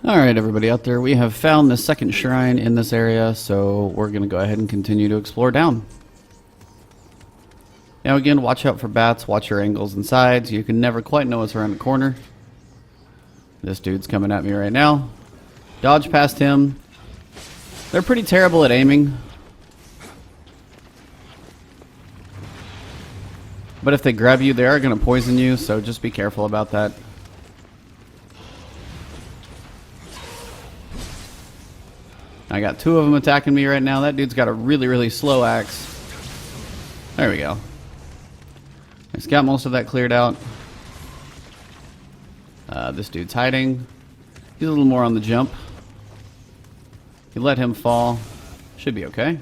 Alright, everybody out there, we have found the second shrine in this area, so we're going to go ahead and continue to explore down. Now again, watch out for bats, watch your angles and sides. You can never quite know what's around the corner. This dude's coming at me right now. Dodge past him. They're pretty terrible at aiming. But if they grab you, they are going to poison you, so just be careful about that. I got two of them attacking me right now. That dude's got a really, really slow axe. There we go. He's got most of that cleared out. This dude's hiding. He's a little more on the jump. You let him fall. Should be okay.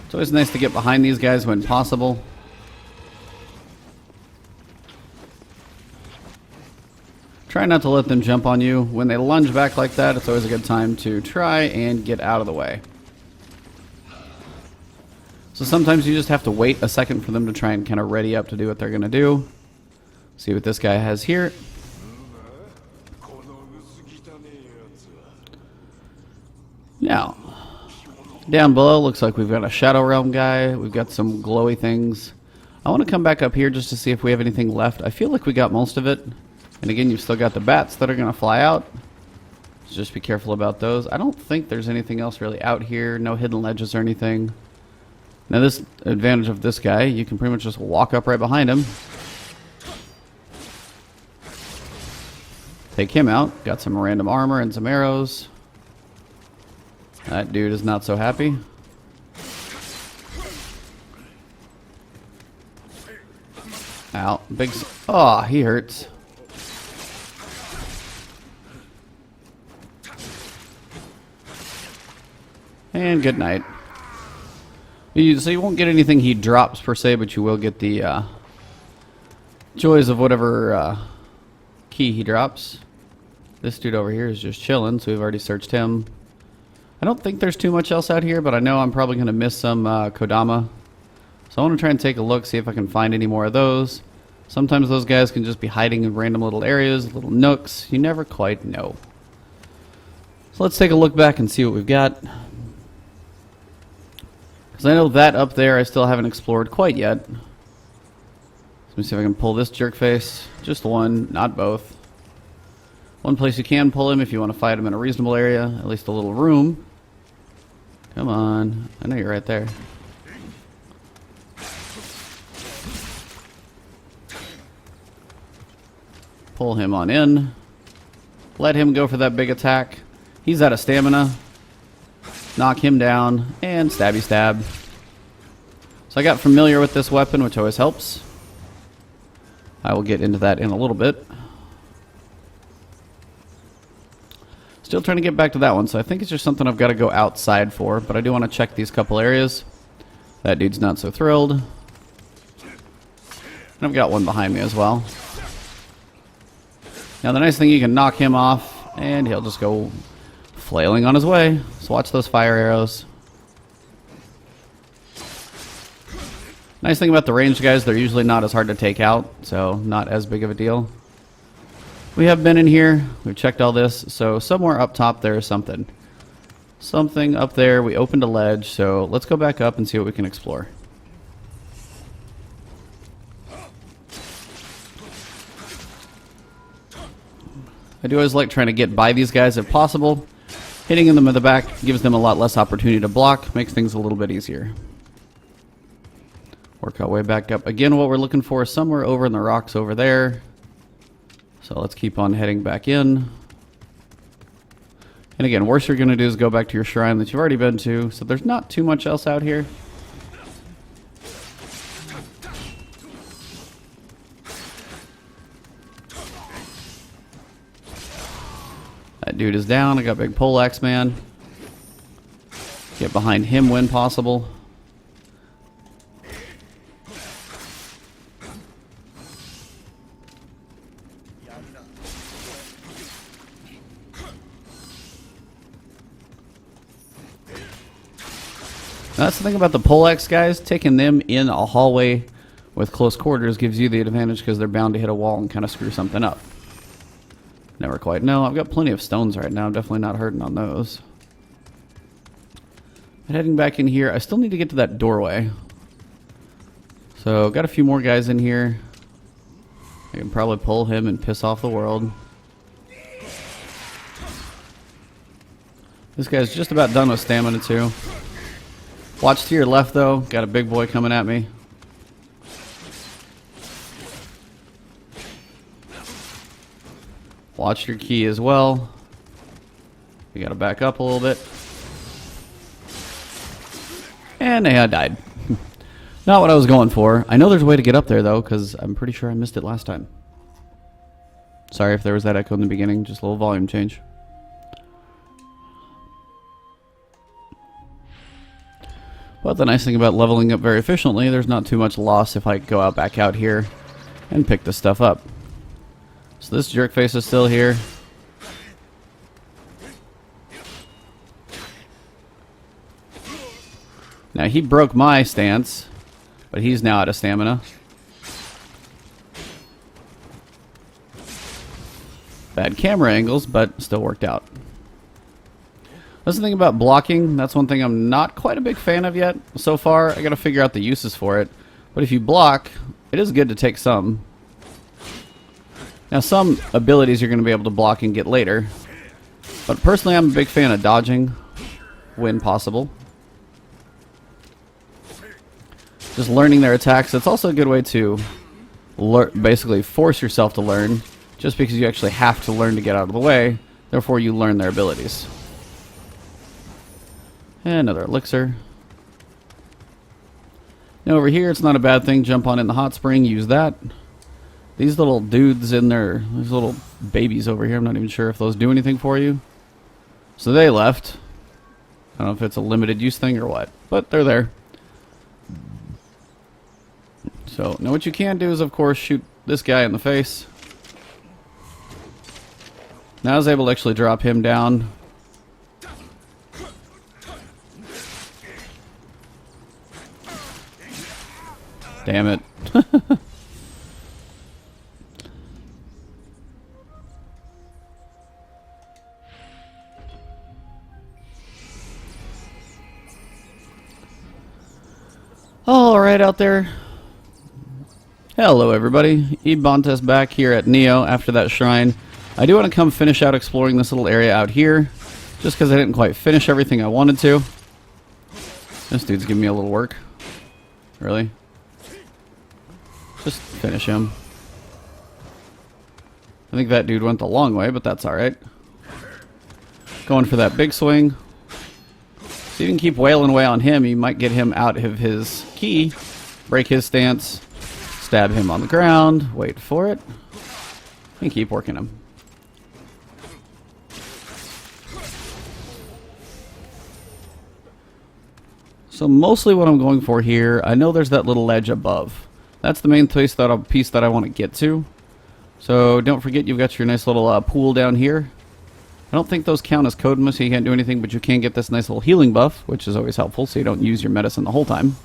It's always nice to get behind these guys when possible. Try not to let them jump on you. When they lunge back like that, it's always a good time to try and get out of the way. So sometimes you just have to wait a second for them to try and kind of ready up to do what they're going to do. See what this guy has here. Now, down below looks like we've got a Shadow Realm guy. We've got some glowy things. I want to come back up here just to see if we have anything left. I feel like we got most of it. And again, you've still got the bats that are going to fly out. So just be careful about those. I don't think there's anything else really out here. No hidden ledges or anything. Now this advantage of this guy, you can pretty much just walk up right behind him. Take him out. Got some random armor and some arrows. That dude is not so happy. Ow. Big... Oh, he hurts. And good night. So you won't get anything he drops per se, but you will get the joys of whatever key he drops. This dude over here is just chilling, so we've already searched him. I don't think there's too much else out here, but I know I'm probably going to miss some Kodama. So I want to try and take a look, see if I can find any more of those. Sometimes those guys can just be hiding in random little areas, little nooks. You never quite know. So let's take a look back and see what we've got. Because I know that up there I still haven't explored quite yet. Let me see if I can pull this jerk face. Just one, not both. One place you can pull him if you want to fight him in a reasonable area, at least a little room. Come on. I know you're right there. Pull him on in. Let him go for that big attack. He's out of stamina. Knock him down, and stabby stab. So I got familiar with this weapon, which always helps. I will get into that in a little bit. Still trying to get back to that one, so I think it's just something I've got to go outside for, but I do want to check these couple areas. That dude's not so thrilled. And I've got one behind me as well. Now the nice thing, you can knock him off, and he'll just go flailing on his way. So watch those fire arrows. Nice thing about the ranged guys, they're usually not as hard to take out, so not as big of a deal. We have been in here, we've checked all this, so somewhere up top there is something. Something up there, we opened a ledge, so let's go back up and see what we can explore. I do always like trying to get by these guys if possible. Hitting them in the back gives them a lot less opportunity to block, makes things a little bit easier. Work our way back up. Again, what we're looking for is somewhere over in the rocks over there. So let's keep on heading back in. And again, worst you're going to do is go back to your shrine that you've already been to. So there's not too much else out here. That dude is down. I got big poleaxe man. Get behind him when possible. That's the thing about the poleaxe guys. Taking them in a hallway with close quarters gives you the advantage because they're bound to hit a wall and kind of screw something up. Never quite. No, I've got plenty of stones right now. I'm definitely not hurting on those. And heading back in here, I still need to get to that doorway. So, got a few more guys in here. I can probably pull him and piss off the world. This guy's just about done with stamina too. Watch to your left though. Got a big boy coming at me. Watch your key as well. You gotta back up a little bit. And I died. Not what I was going for. I know there's a way to get up there though, because I'm pretty sure I missed it last time. Sorry if there was that echo in the beginning, just a little volume change. But the nice thing about leveling up very efficiently, there's not too much loss if I go out back out here and pick this stuff up. So this jerkface is still here. Now he broke my stance, but he's now out of stamina. Bad camera angles, but still worked out. That's the thing about blocking. That's one thing I'm not quite a big fan of yet. So far, I gotta figure out the uses for it. But if you block, it is good to take some. Now some abilities you're gonna be able to block and get later. But personally, I'm a big fan of dodging when possible. Just learning their attacks. It's also a good way to basically force yourself to learn. Just because you actually have to learn to get out of the way. Therefore, you learn their abilities. And another elixir. Now over here, it's not a bad thing. Jump on in the hot spring, use that. These little dudes in there, these little babies over here, I'm not even sure if those do anything for you. So they left. I don't know if it's a limited use thing or what, but they're there. So now what you can do is, of course, shoot this guy in the face. Now I was able to actually drop him down. Damn it. All right out there. Hello everybody. Ebontis back here at Nioh after that shrine. I do want to come finish out exploring this little area out here. Just because I didn't quite finish everything I wanted to. This dude's giving me a little work. Really? Just finish him. I think that dude went the long way, but that's alright. Going for that big swing. So you can keep wailing away on him. You might get him out of his key. Break his stance. Stab him on the ground. Wait for it. And keep working him. So mostly what I'm going for here, I know there's that little ledge above. That's the main piece that I want to get to. So don't forget you've got your nice little pool down here. I don't think those count as codema, so you can't do anything, but you can get this nice little healing buff, which is always helpful, so you don't use your medicine the whole time.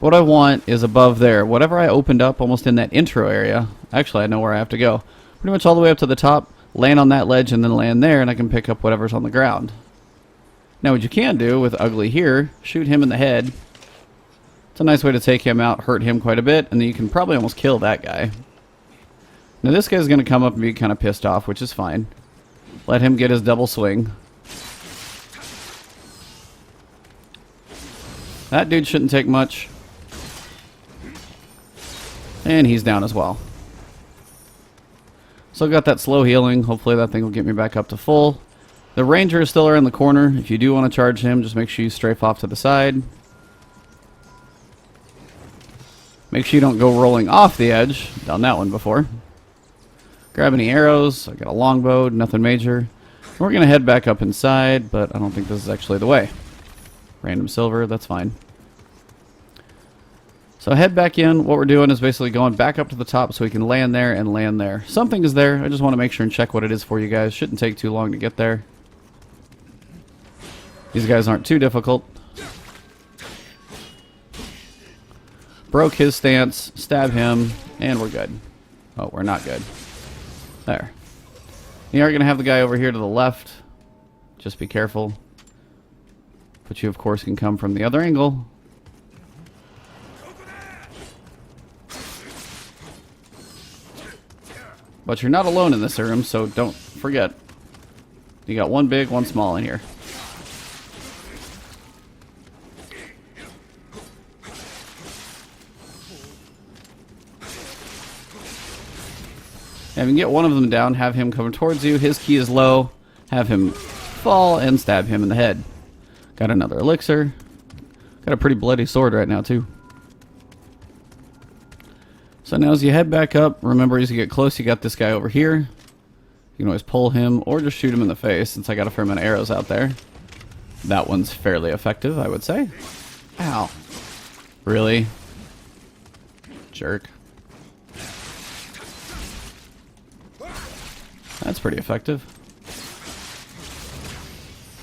What I want is above there. Whatever I opened up almost in that intro area, actually I know where I have to go. Pretty much all the way up to the top, land on that ledge, and then land there, and I can pick up whatever's on the ground. Now what you can do with Ugly here, shoot him in the head. It's a nice way to take him out, hurt him quite a bit, and then you can probably almost kill that guy. Now this guy's going to come up and be kind of pissed off, which is fine. Let him get his double swing. That dude shouldn't take much. And he's down as well. So got that slow healing. Hopefully that thing will get me back up to full. The ranger is still around the corner. If you do want to charge him, just make sure you strafe off to the side. Make sure you don't go rolling off the edge. Done that one before. Grab any arrows. I got a longbow, nothing major. We're going to head back up inside, but I don't think this is actually the way. Random silver, that's fine. So head back in. What we're doing is basically going back up to the top so we can land there and land there. Something is there. I just want to make sure and check what it is for you guys. Shouldn't take too long to get there. These guys aren't too difficult. Broke his stance, stab him, and we're good. Oh, we're not good. There. You are going to have the guy over here to the left. Just be careful. But you, of course, can come from the other angle. But you're not alone in this room, so don't forget. You got one big, one small in here. And if you can get one of them down, have him come towards you. His key is low. Have him fall and stab him in the head. Got another elixir. Got a pretty bloody sword right now, too. So now as you head back up, remember as you get close, you got this guy over here. You can always pull him or just shoot him in the face, since I got a fair amount of arrows out there. That one's fairly effective, I would say. Ow. Really? Jerk. That's pretty effective.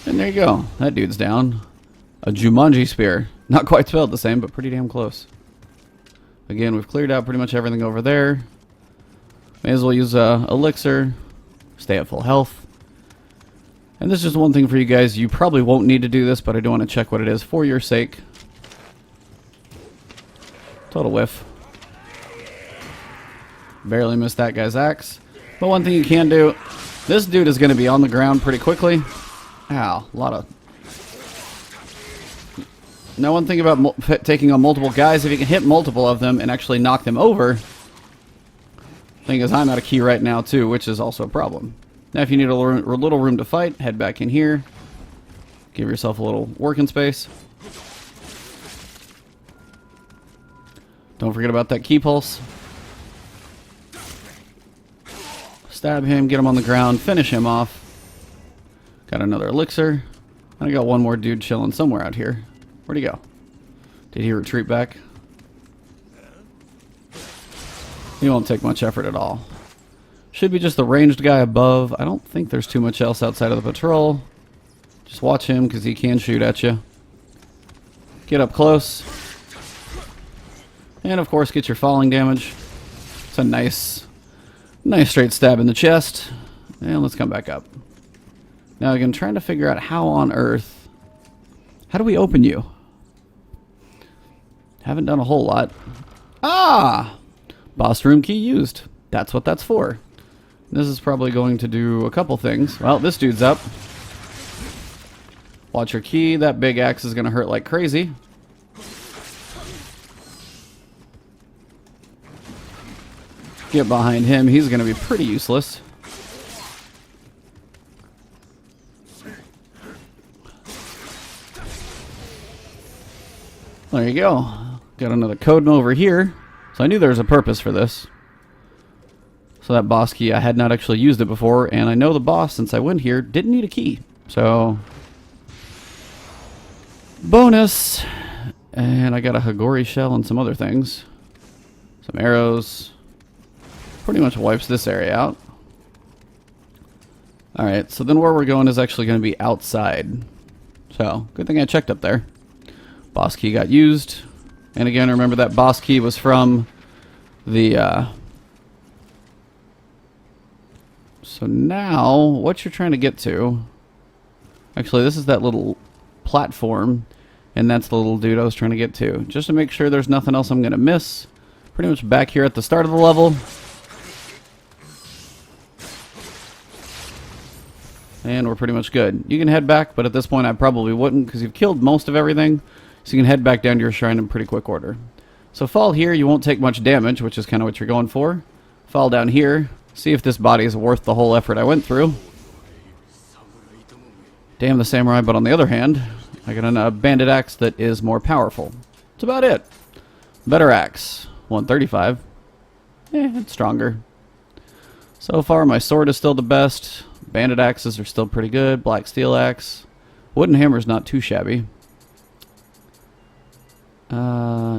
And there you go. That dude's down. A Jumanji spear. Not quite spelled the same, but pretty damn close. Again, we've cleared out pretty much everything over there. May as well use elixir. Stay at full health. And this is just one thing for you guys. You probably won't need to do this, but I do want to check what it is for your sake. Total whiff. Barely missed that guy's axe. But one thing you can do, this dude is going to be on the ground pretty quickly. Ow, a lot of... Now one thing about taking on multiple guys, if you can hit multiple of them and actually knock them over, thing is I'm out of key right now too, which is also a problem. Now if you need a little room to fight, head back in here. Give yourself a little working space. Don't forget about that key pulse. Stab him, get him on the ground, finish him off. Got another elixir. And I got one more dude chilling somewhere out here. Where'd he go? Did he retreat back? He won't take much effort at all. Should be just the ranged guy above. I don't think there's too much else outside of the patrol. Just watch him because he can shoot at you. Get up close. And of course get your falling damage. It's a nice straight stab in the chest. And let's come back up. Now again, trying to figure out how on earth... How do we open you? Haven't done a whole lot. Ah! Boss room key used. That's what that's for. This is probably going to do a couple things. Well, this dude's up. Watch your key. That big axe is going to hurt like crazy. Get behind him. He's going to be pretty useless. There you go. Got another code over here. So I knew there was a purpose for this. So that boss key, I had not actually used it before, and I know the boss, since I went here, didn't need a key. So, bonus. And I got a Hagori shell and some other things. Some arrows. Pretty much wipes this area out. Alright, so then where we're going is actually going to be outside. So, good thing I checked up there. Boss key got used. And again, remember that boss key was from the... So now, what you're trying to get to... Actually, this is that little platform. And that's the little dude I was trying to get to. Just to make sure there's nothing else I'm going to miss. Pretty much back here at the start of the level. And we're pretty much good. You can head back, but at this point I probably wouldn't because you've killed most of everything. So you can head back down to your shrine in pretty quick order. So fall here, you won't take much damage, which is kind of what you're going for. Fall down here. See if this body is worth the whole effort I went through. Damn the samurai, but on the other hand, I got a bandit axe that is more powerful. That's about it. Better axe. 135. It's stronger. So far, my sword is still the best. Bandit axes are still pretty good. Black steel axe. Wooden hammer's not too shabby.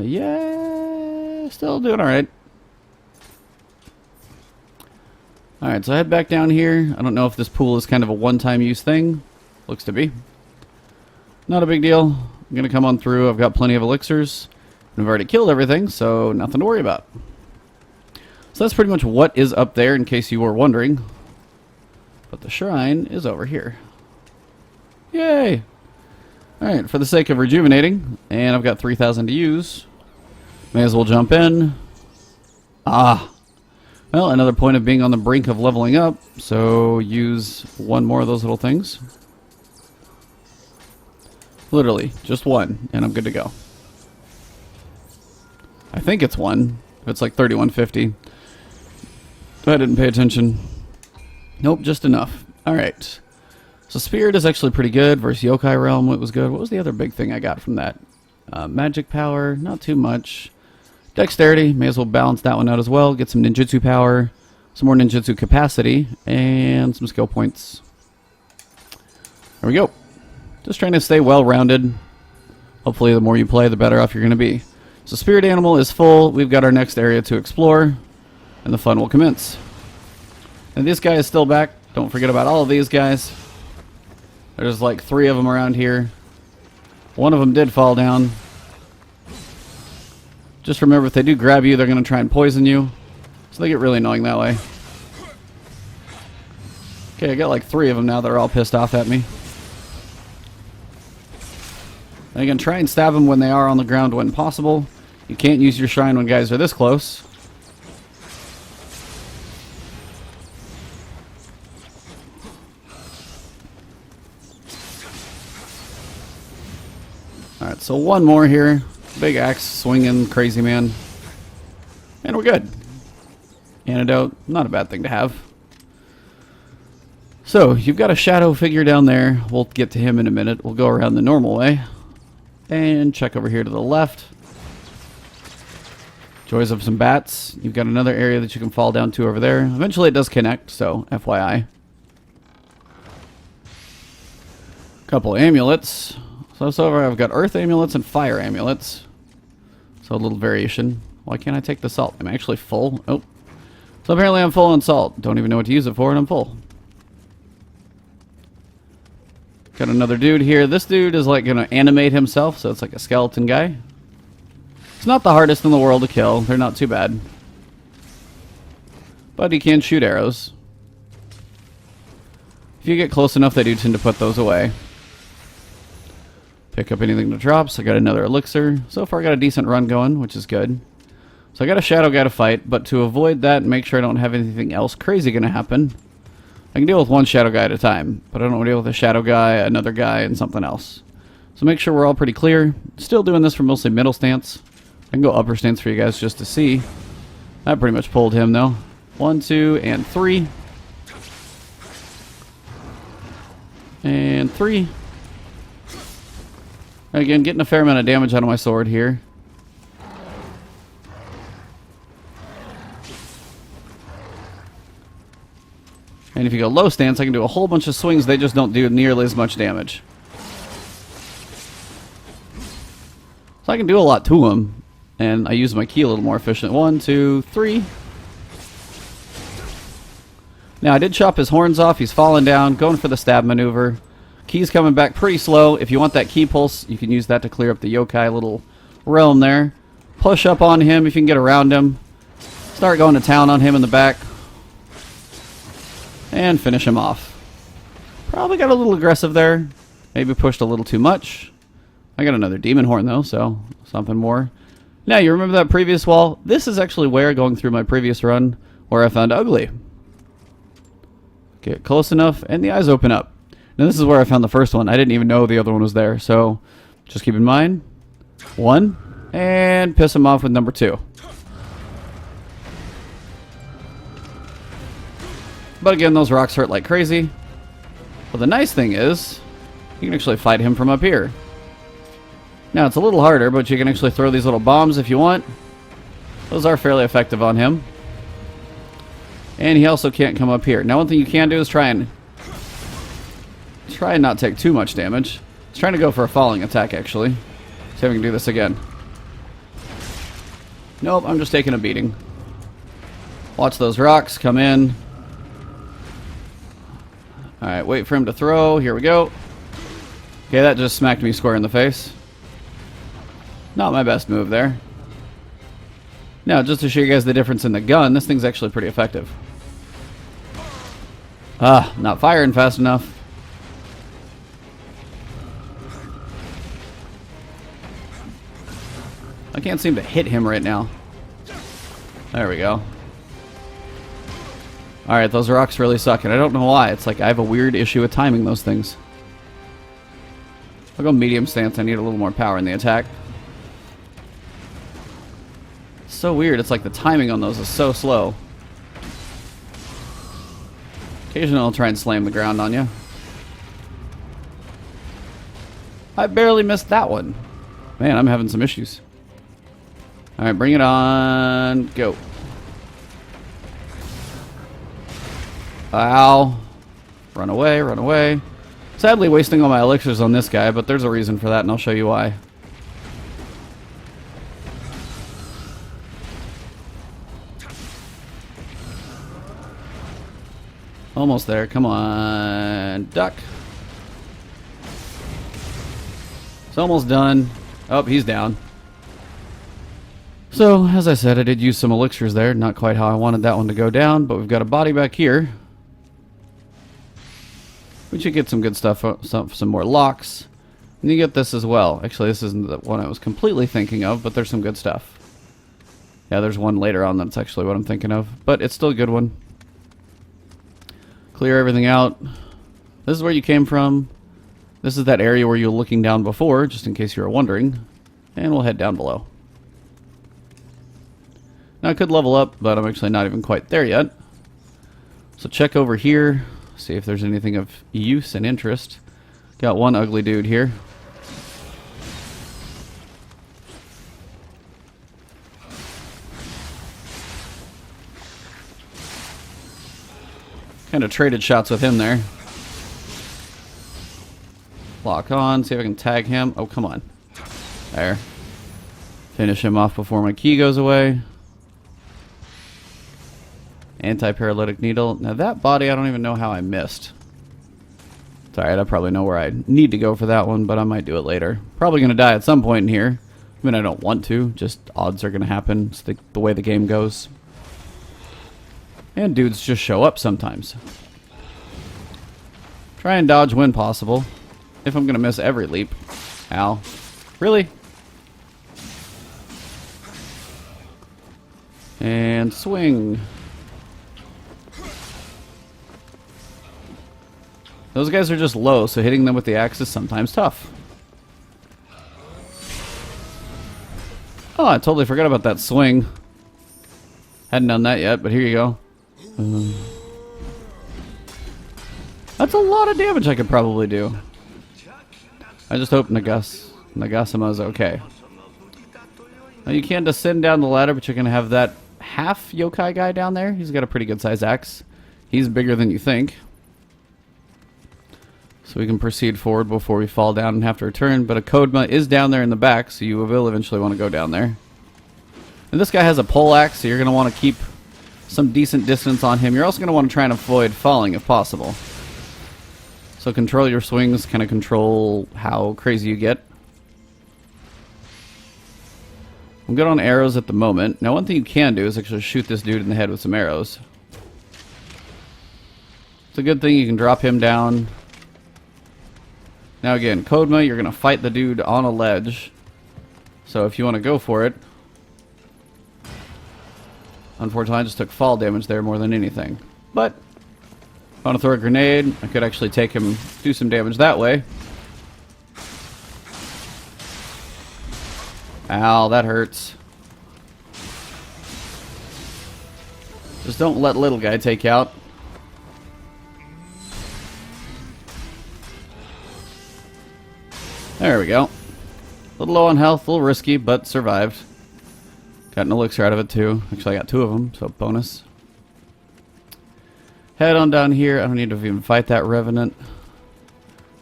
Yeah, still doing alright. Alright, so I head back down here. I don't know if this pool is kind of a one-time use thing. Looks to be. Not a big deal. I'm going to come on through. I've got plenty of elixirs. I've already killed everything, so nothing to worry about. So that's pretty much what is up there, in case you were wondering. But the shrine is over here. Yay! Alright, for the sake of rejuvenating, and I've got 3,000 to use, may as well jump in. Ah! Well, another point of being on the brink of leveling up, so use one more of those little things. Literally, just one, and I'm good to go. I think it's one. It's like 3150. I didn't pay attention. Nope, just enough. Alright. So Spirit is actually pretty good versus Yokai Realm. It was good. What was the other big thing I got from that? Magic power, not too much. Dexterity, may as well balance that one out as well. Get some ninjutsu power, some more ninjutsu capacity, and some skill points. There we go. Just trying to stay well-rounded. Hopefully the more you play, the better off you're going to be. So Spirit Animal is full. We've got our next area to explore, and the fun will commence. And this guy is still back. Don't forget about all of these guys. There's like 3 of them around here. One of them did fall down. Just remember, if they do grab you, they're going to try and poison you. So they get really annoying that way. Okay, I got like 3 of them now that are all pissed off at me. And again, try and stab them when they are on the ground when possible. You can't use your shrine when guys are this close. Alright, so one more here. Big axe swinging crazy man. And we're good. Antidote, not a bad thing to have. So, you've got a shadow figure down there. We'll get to him in a minute. We'll go around the normal way. And check over here to the left. Joys of some bats. You've got another area that you can fall down to over there. Eventually it does connect, so FYI. Couple amulets. So far I've got earth amulets and fire amulets. So a little variation. Why can't I take the salt? I'm actually full. Oh. So apparently I'm full on salt. Don't even know what to use it for, and I'm full. Got another dude here. This dude is like going to animate himself, so it's like a skeleton guy. It's not the hardest in the world to kill. They're not too bad. But he can shoot arrows. If you get close enough, they do tend to put those away. Pick up anything that drops. I got another elixir. So far I got a decent run going, which is good. So I got a shadow guy to fight, but to avoid that and make sure I don't have anything else crazy going to happen, I can deal with one shadow guy at a time, but I don't want to deal with a shadow guy, another guy, and something else. So make sure we're all pretty clear. Still doing this for mostly middle stance. I can go upper stance for you guys just to see. That pretty much pulled him though. 1, 2, and 3. And 3. Again, getting a fair amount of damage out of my sword here. And if you go low stance, I can do a whole bunch of swings. They just don't do nearly as much damage. So I can do a lot to them. And I use my key a little more efficient. 1, 2, 3. Now, I did chop his horns off. He's falling down, going for the stab maneuver. Key's coming back pretty slow. If you want that key pulse, you can use that to clear up the yokai little realm there. Push up on him if you can get around him. Start going to town on him in the back. And finish him off. Probably got a little aggressive there. Maybe pushed a little too much. I got another demon horn though, so something more. Now, you remember that previous wall? This is actually where, going through my previous run, where I found Ugly. Get close enough, and the eyes open up. Now, this is where I found the first one. I didn't even know the other one was there, so just keep in mind. 1, and piss him off with number 2. But again, those rocks hurt like crazy. But the nice thing is, you can actually fight him from up here. Now, it's a little harder, but you can actually throw these little bombs if you want. Those are fairly effective on him. And he also can't come up here. Now, one thing you can do is try and not take too much damage. He's trying to go for a falling attack, actually. See if we can do this again. Nope, I'm just taking a beating. Watch those rocks come in. Alright, wait for him to throw. Here we go. Okay, that just smacked me square in the face. Not my best move there. Now, just to show you guys the difference in the gun, this thing's actually pretty effective. Ah, not firing fast enough. I can't seem to hit him right now. There we go. Alright, those rocks really suck, and I don't know why. It's like I have a weird issue with timing those things. I'll go medium stance. I need a little more power in the attack. It's so weird. It's like the timing on those is so slow. Occasionally I'll try and slam the ground on you. I barely missed that one. Man, I'm having some issues. Alright, bring it on. Go. Ow. Run away, run away. Sadly wasting all my elixirs on this guy, but there's a reason for that, and I'll show you why. Almost there. Come on. Duck. It's almost done. Oh, he's down. So, as I said, I did use some elixirs there. Not quite how I wanted that one to go down, but we've got a body back here. We should get some good stuff, some more locks. And you get this as well. Actually, this isn't the one I was completely thinking of, but there's some good stuff. Yeah, there's one later on that's actually what I'm thinking of, but it's still a good one. Clear everything out. This is where you came from. This is that area where you were looking down before, just in case you were wondering. And we'll head down below. Now I could level up, but I'm actually not even quite there yet. So check over here. See if there's anything of use and interest. Got one ugly dude here. Kind of traded shots with him there. Lock on, see if I can tag him. Oh, come on. There. Finish him off before my key goes away. Anti-paralytic needle. Now that body, I don't even know how I missed. It's alright, I probably know where I need to go for that one, but I might do it later. Probably going to die at some point in here. I mean, I don't want to, just odds are going to happen. It's the way the game goes. And dudes just show up sometimes. Try and dodge when possible. If I'm going to miss every leap. Ow. Really? And swing. Those guys are just low, so hitting them with the axe is sometimes tough. Oh, I totally forgot about that swing. Hadn't done that yet, but here you go. That's a lot of damage I could probably do. I just hope Nagasima's okay. Now you can't descend down the ladder, but you're going to have that half yokai guy down there. He's got a pretty good size axe. He's bigger than you think. So we can proceed forward before we fall down and have to return. But a Kodma is down there in the back, so you will eventually want to go down there. And this guy has a pole axe, so you're going to want to keep some decent distance on him. You're also going to want to try and avoid falling if possible. So control your swings, kind of control how crazy you get. I'm good on arrows at the moment. Now one thing you can do is actually shoot this dude in the head with some arrows. It's a good thing you can drop him down. Now again, Kodma, you're going to fight the dude on a ledge. So if you want to go for it. Unfortunately, I just took fall damage there more than anything. But if I want to throw a grenade, I could actually take him, do some damage that way. Ow, that hurts. Just don't let little guy take you out. There we go. A little low on health, a little risky, but survived. Got an elixir out of it too. Actually, I got 2 of them, so bonus. Head on down here. I don't need to even fight that revenant.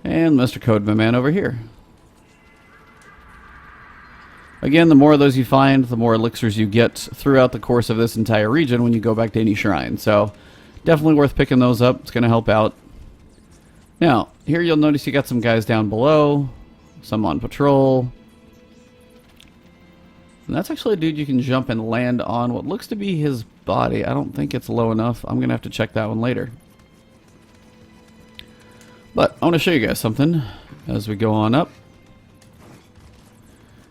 And Mr. Kodma Man over here. Again, the more of those you find, the more elixirs you get throughout the course of this entire region when you go back to any shrine. So, definitely worth picking those up. It's going to help out. Now, here you'll notice you got some guys down below. Some on patrol. And that's actually a dude you can jump and land on what looks to be his body. I don't think it's low enough. I'm going to have to check that one later. But I want to show you guys something as we go on up.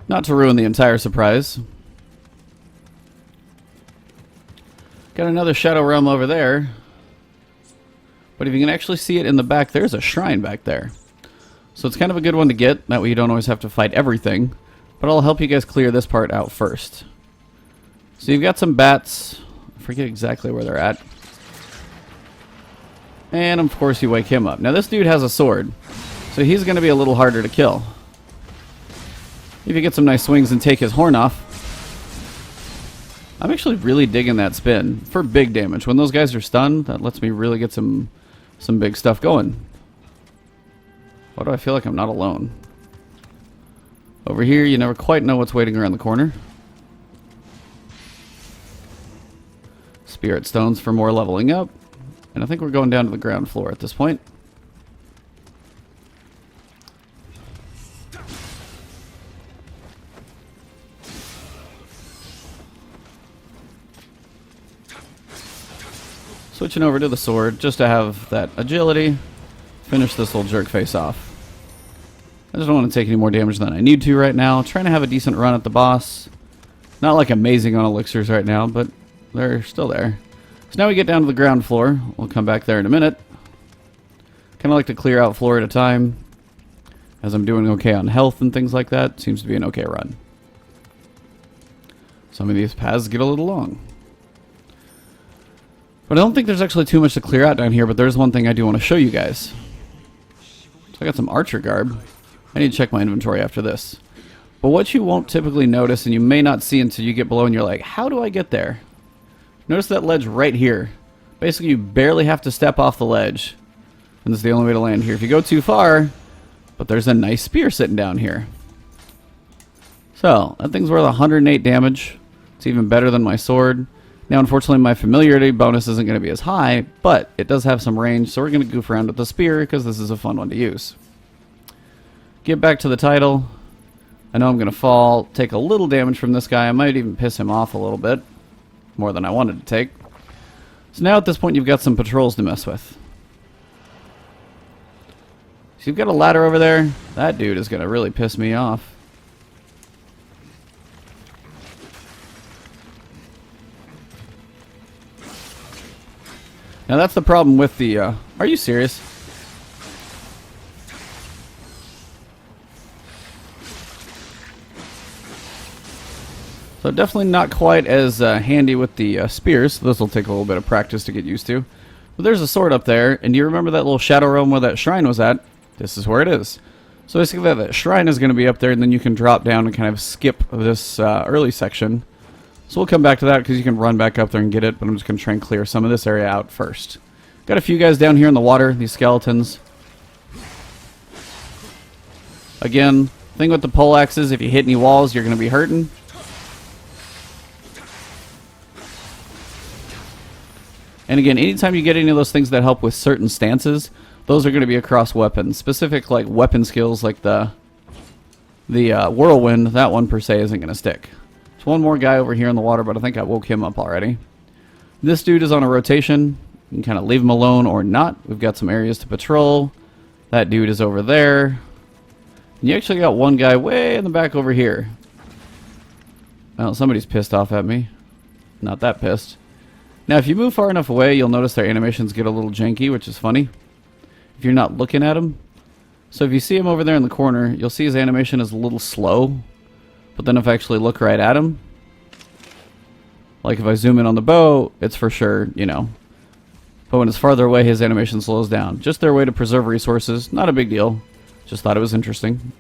Not to ruin the entire surprise. Got another Shadow Realm over there. But if you can actually see it in the back, there's a shrine back there. So it's kind of a good one to get. That way you don't always have to fight everything. But I'll help you guys clear this part out first. So you've got some bats. I forget exactly where they're at. And of course you wake him up. Now this dude has a sword. So he's going to be a little harder to kill. If you get some nice swings and take his horn off. I'm actually really digging that spin for big damage. When those guys are stunned, that lets me really get some big stuff going. Why do I feel like I'm not alone? Over here, you never quite know what's waiting around the corner. Spirit stones for more leveling up. And I think we're going down to the ground floor at this point. Switching over to the sword just to have that agility. Finish this little jerk face off. I just don't want to take any more damage than I need to right now. Trying to have a decent run at the boss. Not like amazing on elixirs right now, but they're still there. So now we get down to the ground floor. We'll come back there in a minute. Kind of like to clear out floor at a time. As I'm doing okay on health and things like that. Seems to be an okay run. Some of these paths get a little long. But I don't think there's actually too much to clear out down here, but there's one thing I do want to show you guys. So I got some archer garb. I need to check my inventory after this. But what you won't typically notice, and you may not see until you get below and you're like, how do I get there? Notice that ledge right here. Basically, you barely have to step off the ledge. And this is the only way to land here. If you go too far, but there's a nice spear sitting down here. So, that thing's worth 108 damage. It's even better than my sword. Now, unfortunately, my familiarity bonus isn't going to be as high, but it does have some range, so we're going to goof around with the spear because this is a fun one to use. Get back to the title. I know I'm going to fall, take a little damage from this guy. I might even piss him off a little bit, more than I wanted to take. So now at this point, you've got some patrols to mess with. So you've got a ladder over there. That dude is going to really piss me off. Now that's the problem with the, are you serious? So definitely not quite as handy with the spears. This will take a little bit of practice to get used to. But there's a sword up there, and do you remember that little shadow realm where that shrine was at? This is where it is. So basically that shrine is going to be up there, and then you can drop down and kind of skip this early section. So we'll come back to that because you can run back up there and get it, but I'm just going to try and clear some of this area out first. Got a few guys down here in the water, these skeletons. Again, thing with the pole axes, if you hit any walls, you're going to be hurting. And again, anytime you get any of those things that help with certain stances, those are going to be across weapons. Specific like weapon skills like the whirlwind, that one per se isn't going to stick. There's one more guy over here in the water, but I think I woke him up already. This dude is on a rotation. You can kind of leave him alone or not. We've got some areas to patrol. That dude is over there. And you actually got one guy way in the back over here. Well, somebody's pissed off at me. Not that pissed. Now, if you move far enough away, you'll notice their animations get a little janky, which is funny. If you're not looking at him. So if you see him over there in the corner, you'll see his animation is a little slow. But then if I actually look right at him, like if I zoom in on the bow, it's for sure, you know. But when it's farther away, his animation slows down. Just their way to preserve resources. Not a big deal. Just thought it was interesting.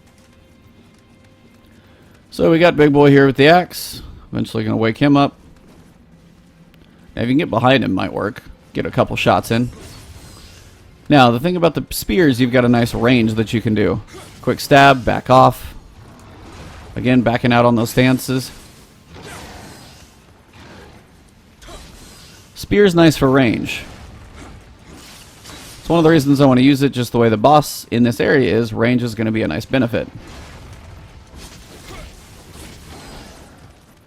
So we got Big Boy here with the axe. Eventually going to wake him up. Now, if you can get behind him, might work. Get a couple shots in. Now, the thing about the spears, you've got a nice range that you can do. Quick stab, back off. Again, backing out on those stances. Spear's nice for range. It's one of the reasons I want to use it, just the way the boss in this area is. Range is going to be a nice benefit.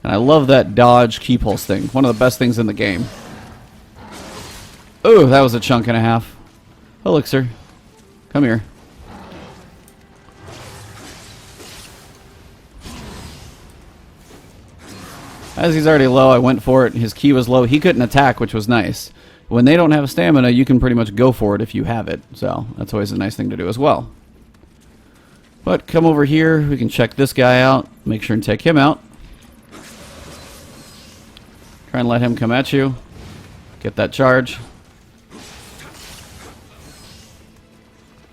And I love that dodge key pulse thing. One of the best things in the game. Oh, that was a chunk and a half. Elixir. Come here. As he's already low, I went for it. His ki was low. He couldn't attack, which was nice. When they don't have stamina, you can pretty much go for it if you have it. So that's always a nice thing to do as well. But come over here. We can check this guy out. Make sure and take him out. Try and let him come at you. Get that charge.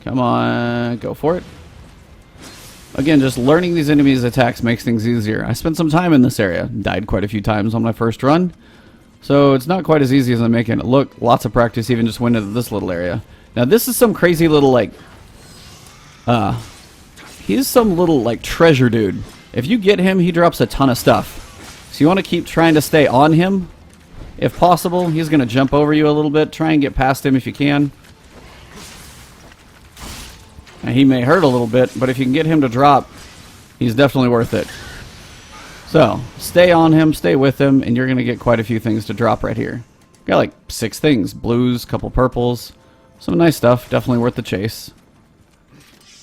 Come on. Go for it. Again, just learning these enemies' attacks makes things easier. I spent some time in this area. Died quite a few times on my first run. So it's not quite as easy as I'm making it look. Lots of practice even just went into this little area. Now this is some crazy little like... he's some little like treasure dude. If you get him, he drops a ton of stuff. So you want to keep trying to stay on him. If possible, he's going to jump over you a little bit. Try and get past him if you can. And he may hurt a little bit, but if you can get him to drop, he's definitely worth it. So, stay on him, stay with him, and you're going to get quite a few things to drop right here. Got like 6 things. Blues, couple purples. Some nice stuff. Definitely worth the chase.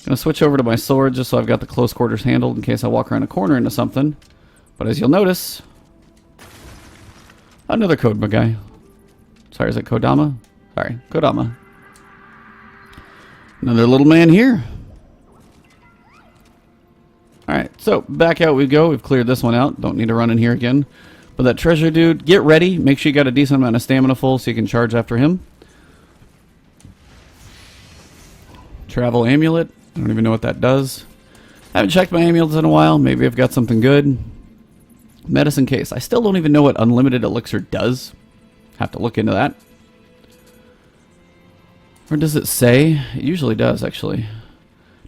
Going to switch over to my sword just so I've got the close quarters handled in case I walk around a corner into something. But as you'll notice, another Kodama guy. Sorry, is it Kodama? Sorry, Kodama. Another little man here. Alright, so back out we go. We've cleared this one out. Don't need to run in here again. But that treasure dude, get ready. Make sure you got a decent amount of stamina full so you can charge after him. Travel amulet. I don't even know what that does. I haven't checked my amulets in a while. Maybe I've got something good. Medicine case. I still don't even know what unlimited elixir does. Have to look into that. Or does it say? It usually does, actually.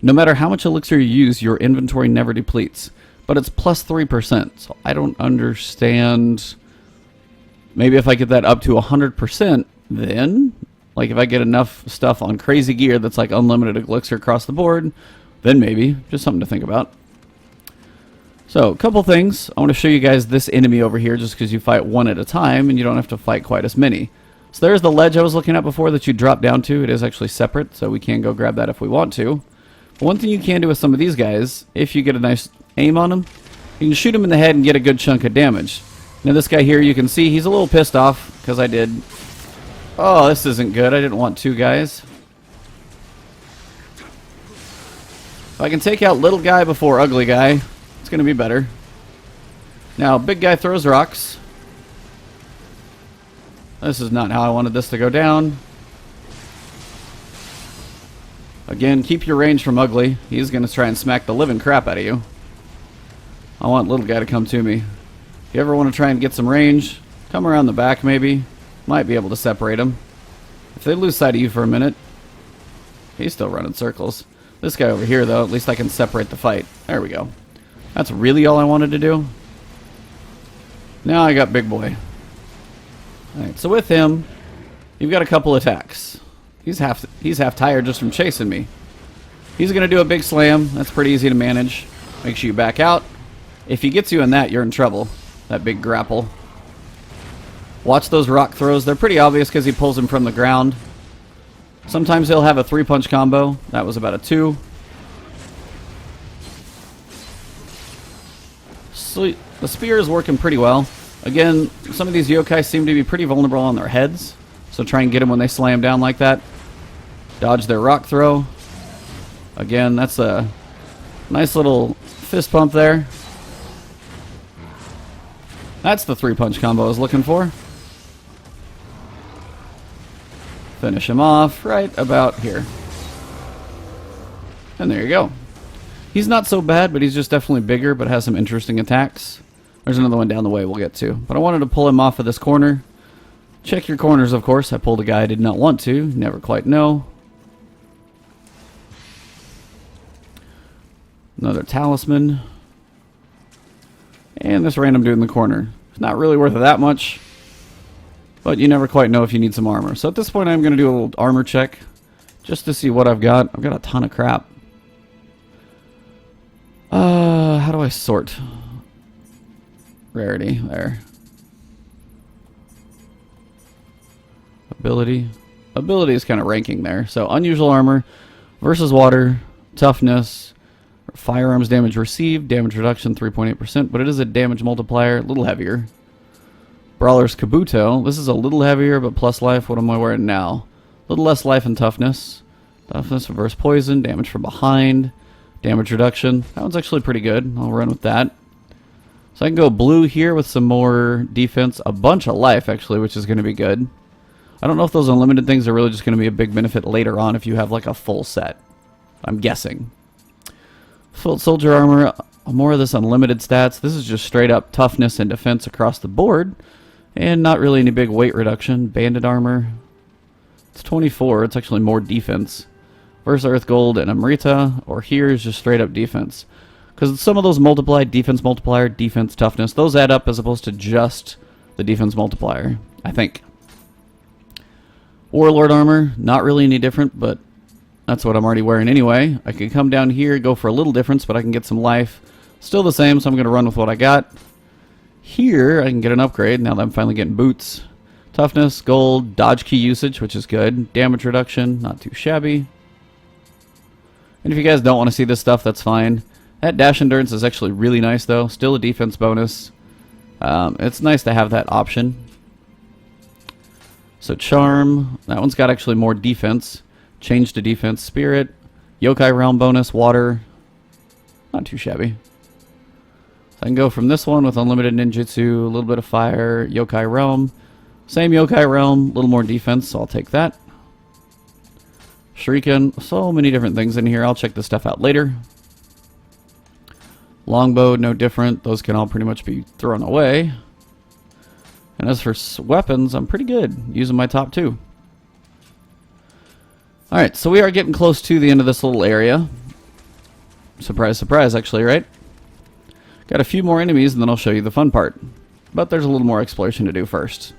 No matter how much elixir you use, your inventory never depletes. But it's plus 3%, so I don't understand. Maybe if I get that up to 100%, then, like if I get enough stuff on crazy gear that's like unlimited elixir across the board, then maybe. Just something to think about. So, a couple things. I want to show you guys this enemy over here just because you fight one at a time and you don't have to fight quite as many. So there's the ledge I was looking at before that you drop down to. It is actually separate, so we can go grab that if we want to. But one thing you can do with some of these guys, if you get a nice aim on them, you can shoot him in the head and get a good chunk of damage. Now this guy here, you can see he's a little pissed off because I did... Oh, this isn't good. I didn't want 2 guys. If I can take out little guy before ugly guy, it's going to be better. Now, big guy throws rocks. This is not how I wanted this to go down. Again, keep your range from ugly. He's going to try and smack the living crap out of you. I want little guy to come to me. If you ever want to try and get some range, come around the back maybe. Might be able to separate them. If they lose sight of you for a minute, he's still running circles. This guy over here, though, at least I can separate the fight. There we go. That's really all I wanted to do. Now I got big boy. Alright, so with him, you've got a couple attacks. He's half tired just from chasing me. He's going to do a big slam. That's pretty easy to manage. Make sure you back out. If he gets you in that, you're in trouble. That big grapple. Watch those rock throws. They're pretty obvious because he pulls him from the ground. Sometimes he'll have a 3-punch combo. That was about a 2. So the spear is working pretty well. Again, some of these yokai seem to be pretty vulnerable on their heads. So try and get them when they slam down like that. Dodge their rock throw. Again, that's a nice little fist pump there. That's the 3-punch combo I was looking for. Finish him off right about here. And there you go. He's not so bad, but he's just definitely bigger, but has some interesting attacks. There's another one down the way we'll get to. But I wanted to pull him off of this corner. Check your corners, of course. I pulled a guy I did not want to. Never quite know. Another talisman. And this random dude in the corner. It's not really worth it that much. But you never quite know if you need some armor. So at this point I'm going to do a little armor check. Just to see what I've got. I've got a ton of crap. How do I sort? Rarity. There. Ability. Ability is kind of ranking there. So unusual armor. Versus water, toughness, firearms damage received, damage reduction 3.8%, but it is a damage multiplier, a little heavier. Brawler's Kabuto, this is a little heavier, but plus life. What am I wearing now? A little less life and toughness. Toughness, reverse poison, damage from behind, damage reduction. That one's actually pretty good. I'll run with that. So I can go blue here with some more defense, a bunch of life actually, which is going to be good. I don't know if those unlimited things are really just going to be a big benefit later on if you have like a full set. I'm guessing. Full soldier armor, more of this unlimited stats. This is just straight up toughness and defense across the board. And not really any big weight reduction. Bandit armor. It's 24. It's actually more defense. Versus Earth Gold and Amrita. Or here is just straight up defense. Because some of those multiplied defense multiplier, defense toughness, those add up as opposed to just the defense multiplier, I think. Warlord armor, not really any different, but that's what I'm already wearing anyway. I can come down here, go for a little difference, but I can get some life. Still the same, so I'm going to run with what I got. Here, I can get an upgrade now that I'm finally getting boots. Toughness, gold, dodge key usage, which is good. Damage reduction, not too shabby. And if you guys don't want to see this stuff, that's fine. That dash endurance is actually really nice, though. Still a defense bonus. It's nice to have that option. So charm, that one's got actually more defense. Change to defense, spirit, yokai realm bonus, water. Not too shabby. So I can go from this one with unlimited ninjutsu, a little bit of fire, yokai realm. Same yokai realm, a little more defense, so I'll take that. Shuriken, so many different things in here. I'll check this stuff out later. Longbow, no different. Those can all pretty much be thrown away. And as for weapons, I'm pretty good using my top two. Alright, so we are getting close to the end of this little area. Surprise, surprise, actually, right? Got a few more enemies, and then I'll show you the fun part. But there's a little more exploration to do first.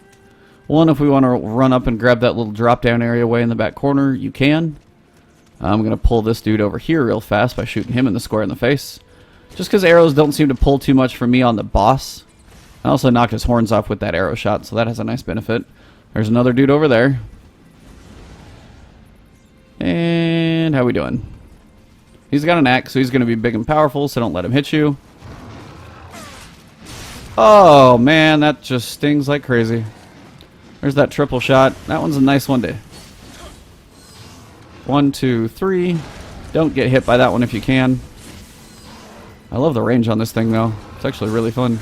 One, if we want to run up and grab that little drop-down area way in the back corner, you can. I'm going to pull this dude over here real fast by shooting him in the square in the face. Just because arrows don't seem to pull too much for me on the boss. I also knocked his horns off with that arrow shot, so that has a nice benefit. There's another dude over there. And how we doing? He's got an axe, so he's going to be big and powerful, so don't let him hit you. Oh, man, that just stings like crazy. There's that triple shot. That one's a nice one to... 1, 2, 3. Don't get hit by that one if you can. I love the range on this thing, though. It's actually really fun.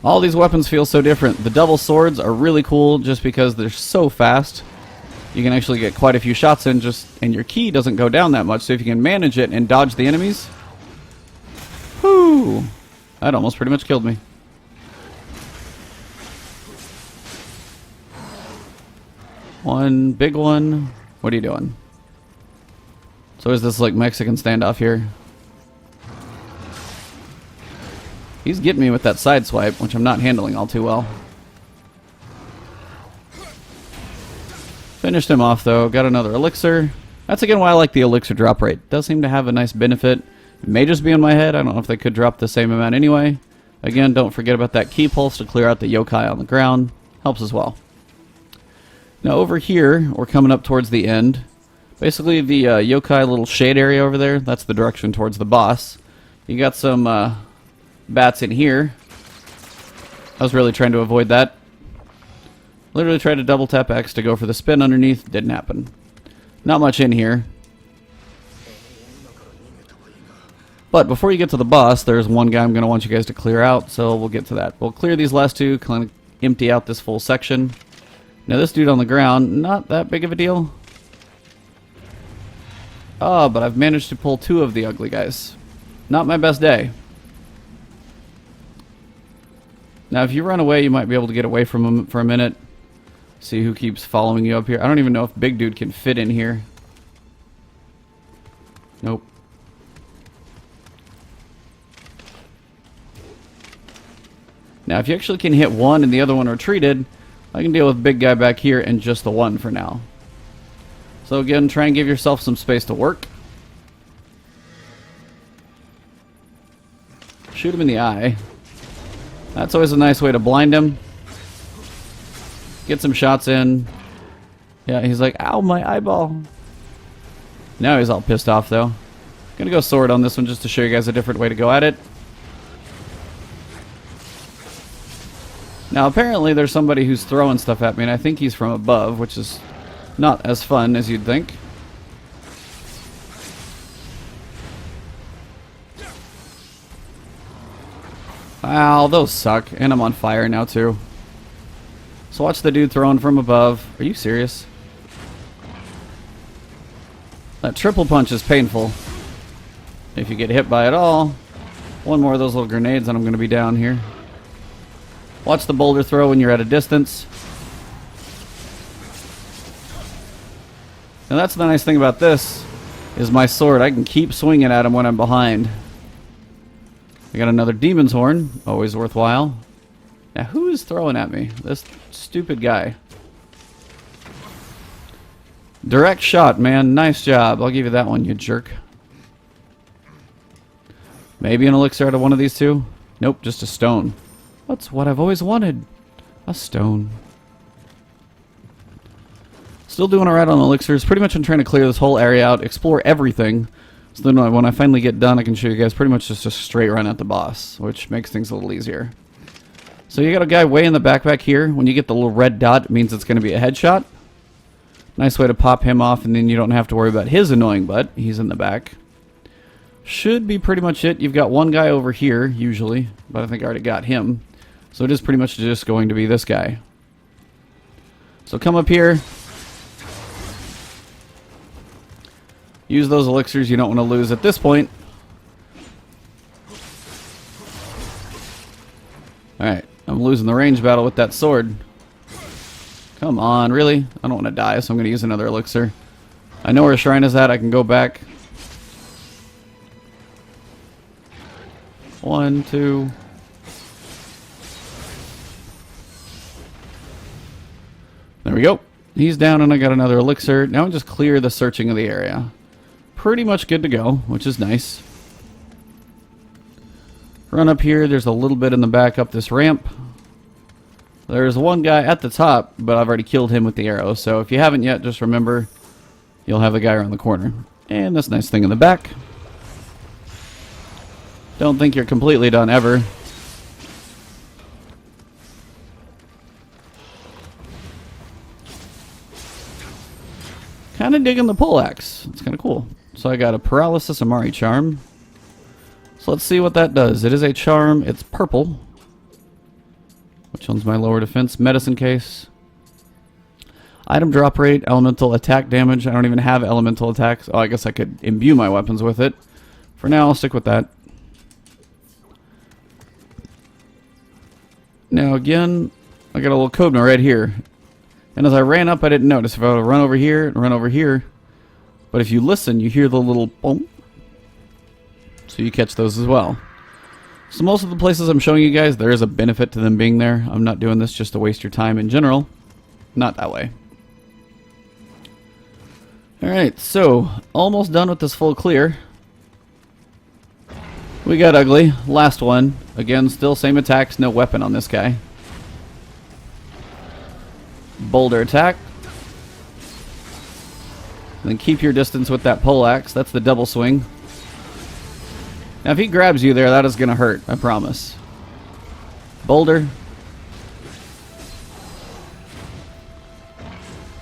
All these weapons feel so different. The double swords are really cool just because they're so fast. You can actually get quite a few shots in, and your ki doesn't go down that much. So if you can manage it and dodge the enemies, whoo! That almost pretty much killed me. One big one. What are you doing? So is this like Mexican standoff here? He's getting me with that side swipe, which I'm not handling all too well. Finished him off though. Got another elixir. That's again why I like the elixir drop rate. Does seem to have a nice benefit. It may just be in my head. I don't know if they could drop the same amount anyway. Again, don't forget about that ki pulse to clear out the yokai on the ground. Helps as well. Now over here, we're coming up towards the end. Basically the yokai little shade area over there, that's the direction towards the boss. You got some bats in here. I was really trying to avoid that. Literally tried to double tap X to go for the spin underneath. Didn't happen. Not much in here. But before you get to the boss, there's one guy I'm going to want you guys to clear out, so we'll get to that. We'll clear these last two, kind of empty out this full section. Now this dude on the ground, not that big of a deal. Oh, but I've managed to pull two of the ugly guys. Not my best day. Now if you run away, you might be able to get away from him for a minute. See who keeps following you up here. I don't even know if big dude can fit in here. Nope. Now if you actually can hit one and the other one retreated, I can deal with big guy back here and just the one for now. So again, try and give yourself some space to work. Shoot him in the eye. That's always a nice way to blind him. Get some shots in. Yeah, he's like, ow, my eyeball. Now he's all pissed off, though. Gonna go sword on this one just to show you guys a different way to go at it. Now, apparently there's somebody who's throwing stuff at me, and I think he's from above, which is not as fun as you'd think. Wow, those suck. And I'm on fire now, too. So watch the dude throwing from above. Are you serious? That triple punch is painful. If you get hit by it all. One more of those little grenades and I'm going to be down here. Watch the boulder throw when you're at a distance. And that's the nice thing about this, is my sword. I can keep swinging at him when I'm behind. I got another demon's horn. Always worthwhile. Now who is throwing at me? This stupid guy. Direct shot, man. Nice job. I'll give you that one, you jerk. Maybe an elixir out of one of these two? Nope, just a stone. That's what I've always wanted. A stone. Still doing alright on elixirs. Pretty much I'm trying to clear this whole area out, explore everything. So then when I finally get done, I can show you guys pretty much just a straight run at the boss, which makes things a little easier. So you got a guy way in the back here. When you get the little red dot, it means it's going to be a headshot. Nice way to pop him off, and then you don't have to worry about his annoying butt. He's in the back. Should be pretty much it. You've got one guy over here, usually, but I think I already got him. So it is pretty much just going to be this guy. So come up here. Use those elixirs you don't want to lose at this point. Alright, I'm losing the range battle with that sword. Come on, really? I don't want to die, so I'm going to use another elixir. I know where a shrine is at. I can go back. 1, 2. There we go. He's down and I got another elixir. Now I just clear the searching of the area. Pretty much good to go, which is nice. Run up here. There's a little bit in the back up this ramp. There's one guy at the top, but I've already killed him with the arrow. So if you haven't yet, just remember, you'll have the guy around the corner. And this nice thing in the back. Don't think you're completely done ever. Kind of digging the pole axe. It's kind of cool. So I got a paralysis Amari charm. So let's see what that does. It is a charm. It's purple. Which one's my lower defense? Medicine case. Item drop rate, elemental attack damage. I don't even have elemental attacks. Oh, I guess I could imbue my weapons with it. For now, I'll stick with that. Now again, I got a little Kobna right here. And as I ran up, I didn't notice. If I would run over here and run over here. But if you listen, you hear the little boom. So you catch those as well. So most of the places I'm showing you guys, there is a benefit to them being there. I'm not doing this just to waste your time in general. Not that way. Alright, so almost done with this full clear. We got ugly. Last one. Again, still same attacks, no weapon on this guy. Boulder attack. Then keep your distance with that pole axe. That's the double swing. Now if he grabs you there, that is going to hurt, I promise. Boulder.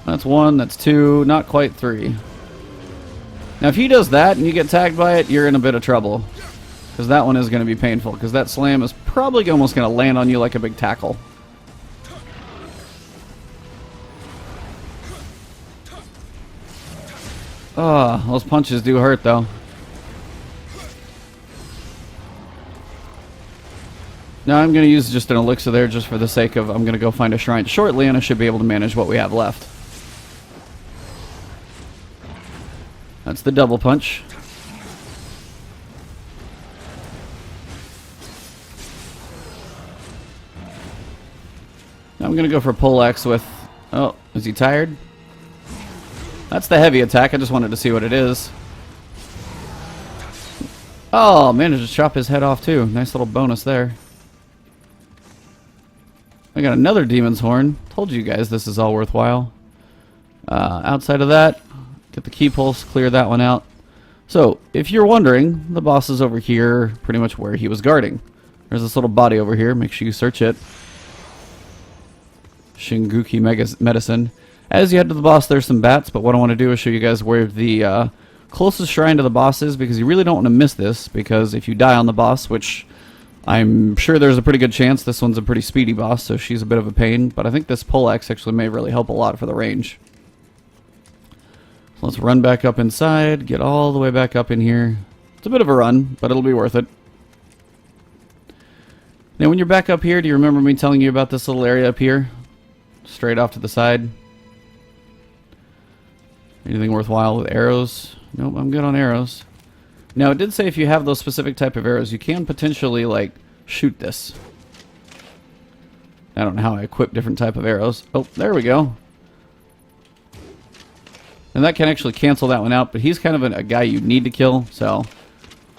That's 1, that's 2, not quite 3. Now if he does that and you get tagged by it, you're in a bit of trouble. Because that one is going to be painful. Because that slam is probably almost going to land on you like a big tackle. Oh, those punches do hurt though. Now I'm going to use just an elixir there just for the sake of I'm going to go find a shrine shortly and I should be able to manage what we have left. That's the double punch. Now I'm going to go for poleaxe with... Oh, is he tired? That's the heavy attack. I just wanted to see what it is. Oh, managed to chop his head off too. Nice little bonus there. I got another demon's horn. Told you guys this is all worthwhile. Outside of that, get the key pulse, clear that one out. So, if you're wondering, the boss is over here, pretty much where he was guarding. There's this little body over here. Make sure you search it. Shinguki Medicine. As you head to the boss, there's some bats, but what I want to do is show you guys where the closest shrine to the boss is, because you really don't want to miss this, because if you die on the boss, which I'm sure there's a pretty good chance, this one's a pretty speedy boss, so she's a bit of a pain, but I think this poleaxe actually may really help a lot for the range. So let's run back up inside, get all the way back up in here. It's a bit of a run, but it'll be worth it. Now when you're back up here, do you remember me telling you about this little area up here? Straight off to the side. Anything worthwhile with arrows? Nope, I'm good on arrows. Now it did say if you have those specific type of arrows, you can potentially like shoot this. I don't know how I equip different type of arrows. Oh, there we go. And that can actually cancel that one out, but he's kind of a guy you need to kill, so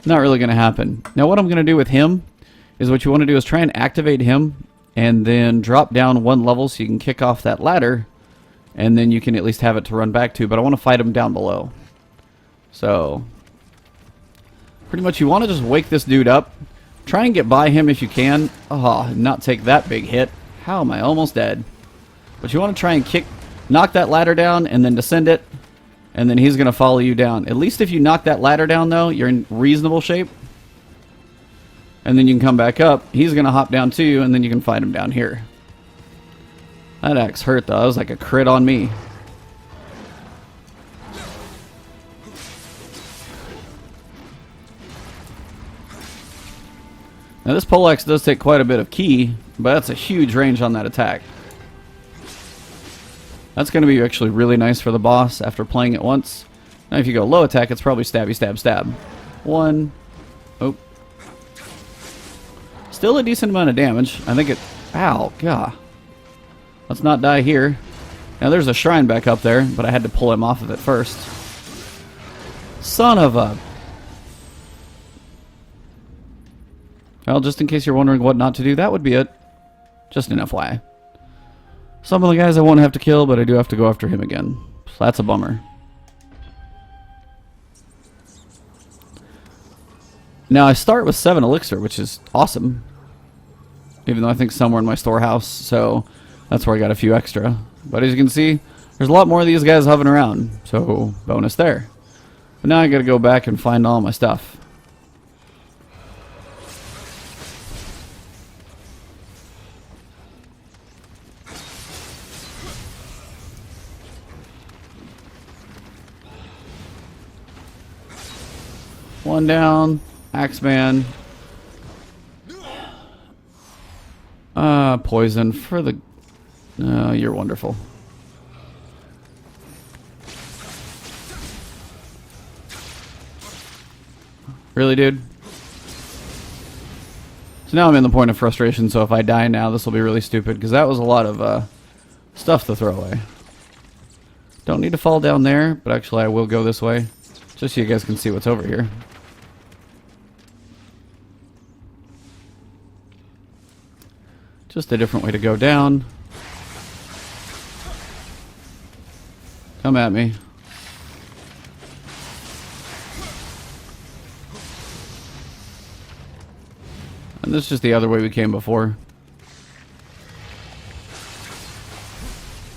not really going to happen. Now what I'm going to do with him is what you want to do is try and activate him and then drop down one level so you can kick off that ladder, and then you can at least have it to run back to, but I want to fight him down below. So pretty much you want to just wake this dude up. Try and get by him if you can. Oh, not take that big hit. How am I almost dead? But you want to try and knock that ladder down and then descend it, and then he's going to follow you down. At least if you knock that ladder down, though, you're in reasonable shape. And then you can come back up. He's going to hop down to you, and then you can fight him down here. That axe hurt, though. That was like a crit on me. Now this poleaxe does take quite a bit of ki, but that's a huge range on that attack. That's going to be actually really nice for the boss after playing it once. Now if you go low attack, it's probably stabby, stab, stab. One. Oh. Still a decent amount of damage. I think it... Ow, God. Let's not die here. Now there's a shrine back up there, but I had to pull him off of it first. Son of a... Well, just in case you're wondering what not to do, that would be it. Just an FYI. Some of the guys I won't have to kill, but I do have to go after him again. So that's a bummer. Now I start with 7 elixir, which is awesome. Even though I think somewhere in my storehouse, so that's where I got a few extra. But as you can see, there's a lot more of these guys hovering around, so bonus there. But now I gotta go back and find all my stuff. One down. Axeman. Poison for the... you're wonderful. Really, dude? So now I'm in the point of frustration, so if I die now, this will be really stupid, because that was a lot of stuff to throw away. Don't need to fall down there, but actually I will go this way, just so you guys can see what's over here. Just a different way to go down. Come at me. And this is just the other way we came before.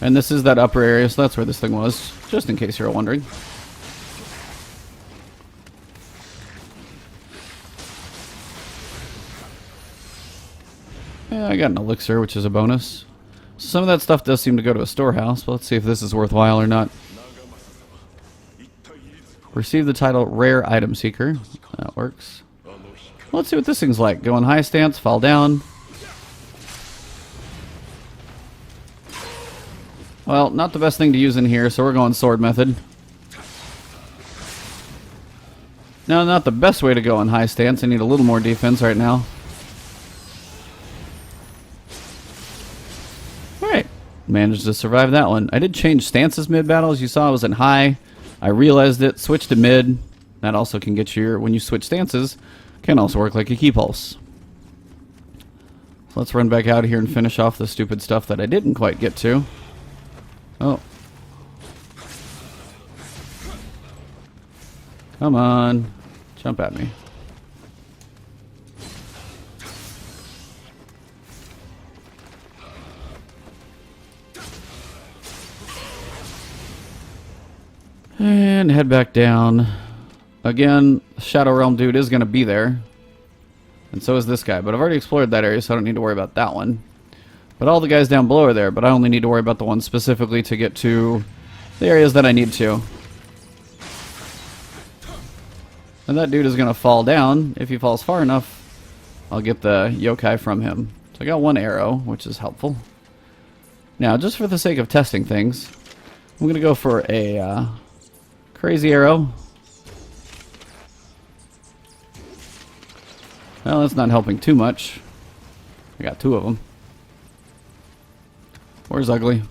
And this is that upper area, so that's where this thing was, just in case you're wondering. Yeah, I got an elixir, which is a bonus. Some of that stuff does seem to go to a storehouse, but let's see if this is worthwhile or not. Receive the title Rare Item Seeker. That works. Let's see what this thing's like. Go in high stance, fall down. Well, not the best thing to use in here, so we're going sword method. No, not the best way to go in high stance. I need a little more defense right now. Alright. Managed to survive that one. I did change stances mid-battle. As you saw, I was in high. I realized it, switched to mid. That also can get you, when you switch stances, can also work like a key pulse. So let's run back out of here and finish off the stupid stuff that I didn't quite get to. Oh. Come on. Jump at me. And head back down. Again, Shadow Realm dude is going to be there. And so is this guy. But I've already explored that area, so I don't need to worry about that one. But all the guys down below are there, but I only need to worry about the ones specifically to get to the areas that I need to. And that dude is going to fall down. If he falls far enough, I'll get the yokai from him. So I got one arrow, which is helpful. Now, just for the sake of testing things, I'm going to go for a crazy arrow. Well, that's not helping too much. I got two of them. Where's Ugly?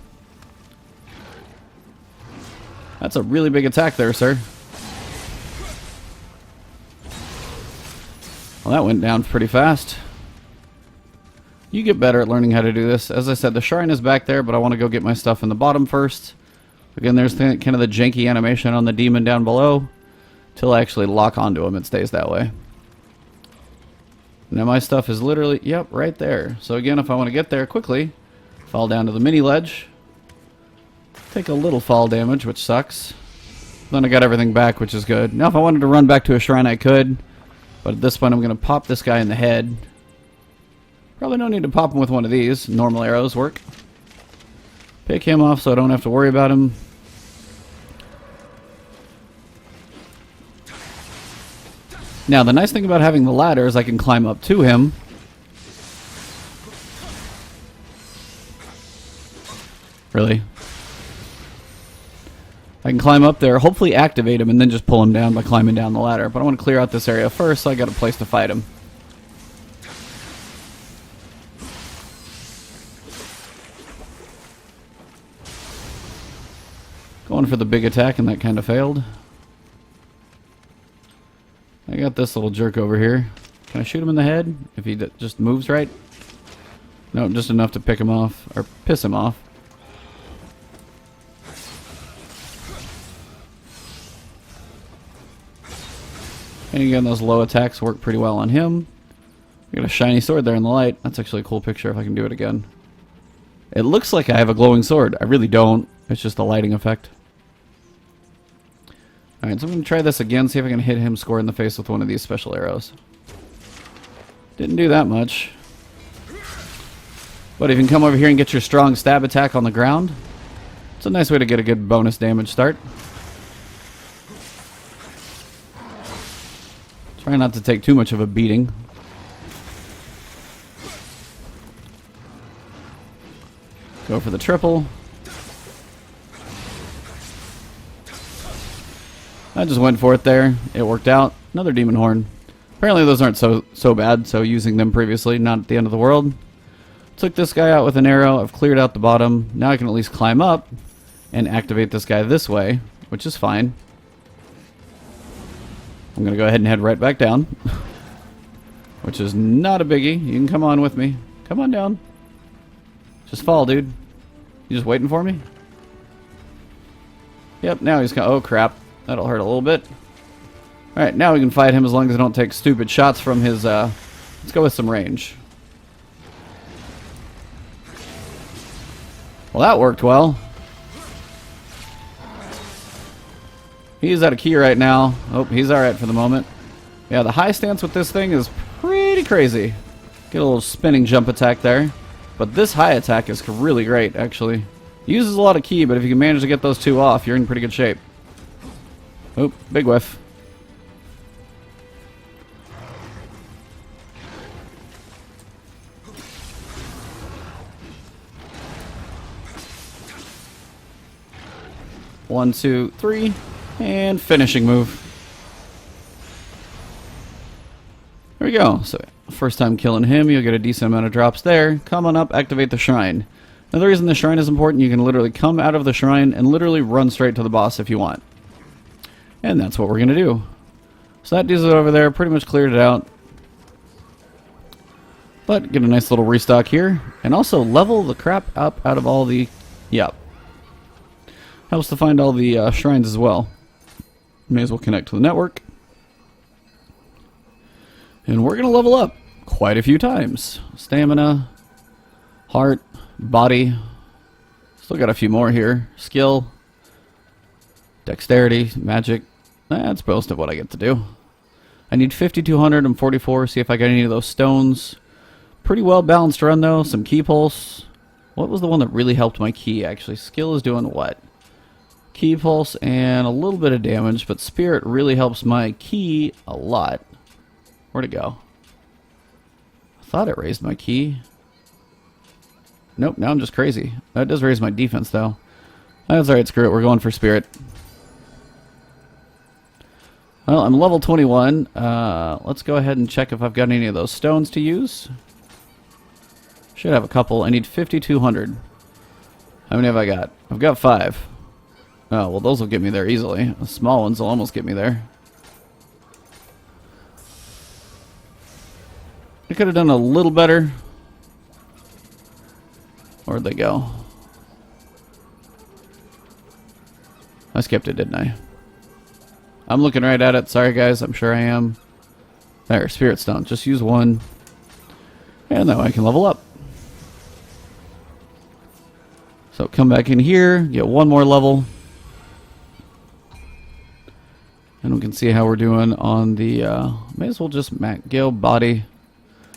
That's a really big attack there, sir. Well, that went down pretty fast. You get better at learning how to do this. As I said, the shrine is back there, but I want to go get my stuff in the bottom first. Again, there's kind of the janky animation on the demon down below. Till I actually lock onto him, it stays that way. Now my stuff is literally, yep, right there. So again, if I want to get there quickly, fall down to the mini ledge. Take a little fall damage, which sucks. Then I got everything back, which is good. Now if I wanted to run back to a shrine, I could. But at this point, I'm going to pop this guy in the head. Probably no need to pop him with one of these. Normal arrows work. Pick him off so I don't have to worry about him. Now, the nice thing about having the ladder is I can climb up to him. Really? I can climb up there, hopefully activate him, and then just pull him down by climbing down the ladder. But I want to clear out this area first, so I got a place to fight him. Going for the big attack, and that kind of failed. I got this little jerk over here. Can I shoot him in the head if he just moves right? No, just enough to pick him off, or piss him off. And again, those low attacks work pretty well on him. Got a shiny sword there in the light. That's actually a cool picture if I can do it again. It looks like I have a glowing sword. I really don't. It's just a lighting effect. Alright, so I'm going to try this again, see if I can hit him square in the face with one of these special arrows. Didn't do that much. But if you can come over here and get your strong stab attack on the ground, it's a nice way to get a good bonus damage start. Try not to take too much of a beating. Go for the triple. I just went for it there. It worked out. Another demon horn. Apparently those aren't so bad, so using them previously, not at the end of the world. Took this guy out with an arrow. I've cleared out the bottom. Now I can at least climb up and activate this guy this way, which is fine. I'm going to go ahead and head right back down, which is not a biggie. You can come on with me. Come on down. Just fall, dude. You just waiting for me? Yep, now he's oh crap. That'll hurt a little bit. Alright, now we can fight him as long as I don't take stupid shots from his, let's go with some range. Well, that worked well. He's out of key right now. Oh, he's alright for the moment. Yeah, the high stance with this thing is pretty crazy. Get a little spinning jump attack there. But this high attack is really great, actually. He uses a lot of ki, but if you can manage to get those two off, you're in pretty good shape. Oop, big whiff. One, two, three, and finishing move. There we go. So, first time killing him, you'll get a decent amount of drops there. Come on up, activate the shrine. Now, the reason the shrine is important, you can literally come out of the shrine and literally run straight to the boss if you want. And that's what we're going to do. So that dude's over there, pretty much cleared it out. But get a nice little restock here. And also level the crap up out of all the... Yep. Helps to find all the shrines as well. May as well connect to the network. And we're going to level up quite a few times. Stamina, heart, body. Still got a few more here. Skill, dexterity, magic. That's most of what I get to do. I need 5,244. See if I got any of those stones. Pretty well balanced run though. Some key pulse. What was the one that really helped my key actually? Skill is doing what? Key pulse and a little bit of damage, but spirit really helps my key a lot. Where'd it go? I thought it raised my key. Nope, now I'm just crazy. That does raise my defense though. That's alright, screw it. We're going for spirit. Well, I'm level 21. Let's go ahead and check if I've got any of those stones to use. Should have a couple. I need 5,200. How many have I got? I've got 5. Oh, well, those will get me there easily. The small ones will almost get me there. I could have done a little better. Where'd they go? I skipped it, didn't I? I'm looking right at it. Sorry, guys. I'm sure I am. There, Spirit Stone. Just use one. And now I can level up. So come back in here. Get one more level. And we can see how we're doing on the... may as well just go body.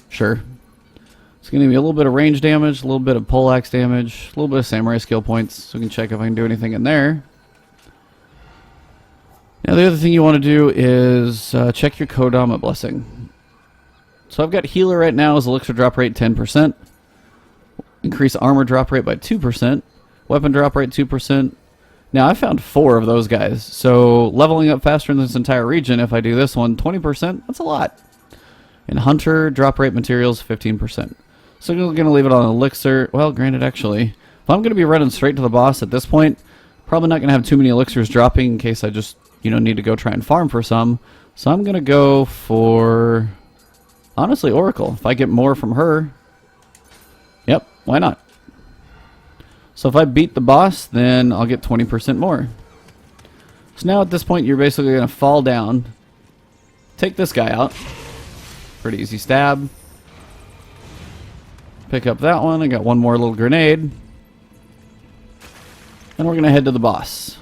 Sure. It's going to be a little bit of range damage, a little bit of poleaxe damage, a little bit of samurai skill points. So we can check if I can do anything in there. Now the other thing you want to do is check your Kodama blessing. So I've got healer right now as elixir drop rate 10%. Increase armor drop rate by 2%. Weapon drop rate 2%. Now I found 4 of those guys. So leveling up faster in this entire region, if I do this one, 20%, that's a lot. And hunter drop rate materials 15%. So I'm going to leave it on elixir. Well, granted, actually, if I'm going to be running straight to the boss at this point, probably not going to have too many elixirs dropping in case I just, need to go try and farm for some. So I'm going to go for, honestly, Oracle. If I get more from her, yep, why not? So if I beat the boss, then I'll get 20% more. So now at this point, you're basically going to fall down, take this guy out. Pretty easy stab. Pick up that one. I got one more little grenade. And we're going to head to the boss.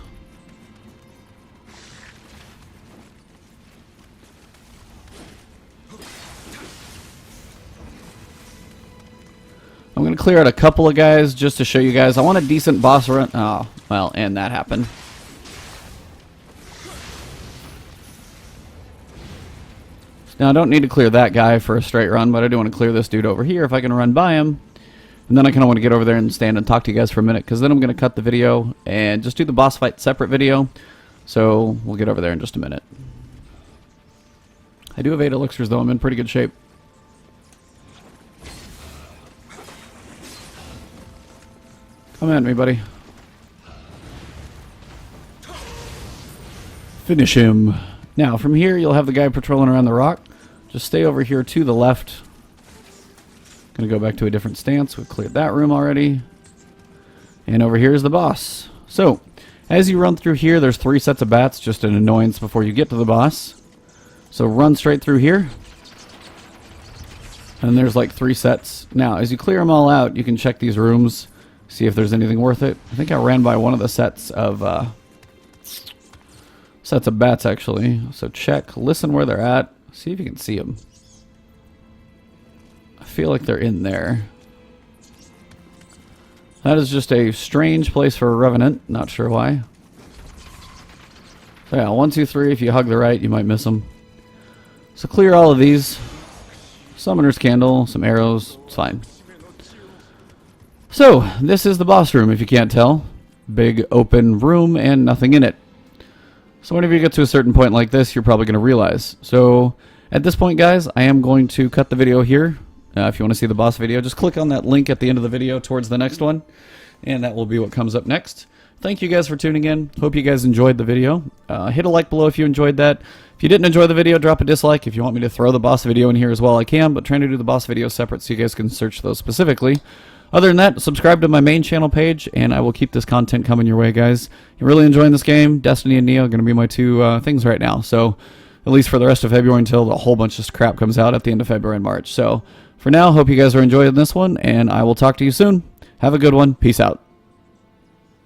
I'm going to clear out a couple of guys just to show you guys. I want a decent boss run. Oh, well, and that happened. Now, I don't need to clear that guy for a straight run, but I do want to clear this dude over here if I can run by him. And then I kind of want to get over there and stand and talk to you guys for a minute, because then I'm going to cut the video and just do the boss fight separate video. So we'll get over there in just a minute. I do have 8 elixirs, though. I'm in pretty good shape. Come at me, buddy. Finish him. Now, from here, you'll have the guy patrolling around the rock. Just stay over here to the left. Gonna go back to a different stance. We've cleared that room already. And over here is the boss. So, as you run through here, there's 3 sets of bats, just an annoyance before you get to the boss. So run straight through here. And there's like 3 sets. Now, as you clear them all out, you can check these rooms, see if there's anything worth it. I think I ran by one of the sets of bats, actually. So check, listen where they're at, see if you can see them. I feel like they're in there. That is just a strange place for a revenant. Not sure why. So yeah, 1, 2, 3. If you hug the right, you might miss them. So clear all of these. Summoner's Candle, some arrows. It's fine. So this is the boss room, if you can't tell. Big open room and nothing in it. So whenever you get to a certain point like this, you're probably going to realize. So at this point, guys, I am going to cut the video here. If you want to see the boss video, just click on that link at the end of the video towards the next one, and that will be what comes up next. Thank you guys for tuning in. Hope you guys enjoyed the video. Hit a like below if you enjoyed that. If you didn't enjoy the video, drop a dislike. If you want me to throw the boss video in here as well, I can, but trying to do the boss video separate so you guys can search those specifically. Other than that, subscribe to my main channel page, and I will keep this content coming your way, guys. You're really enjoying this game. Destiny and Nioh are going to be my 2 things right now. So at least for the rest of February until a whole bunch of crap comes out at the end of February and March. So for now, hope you guys are enjoying this one, and I will talk to you soon. Have a good one. Peace out.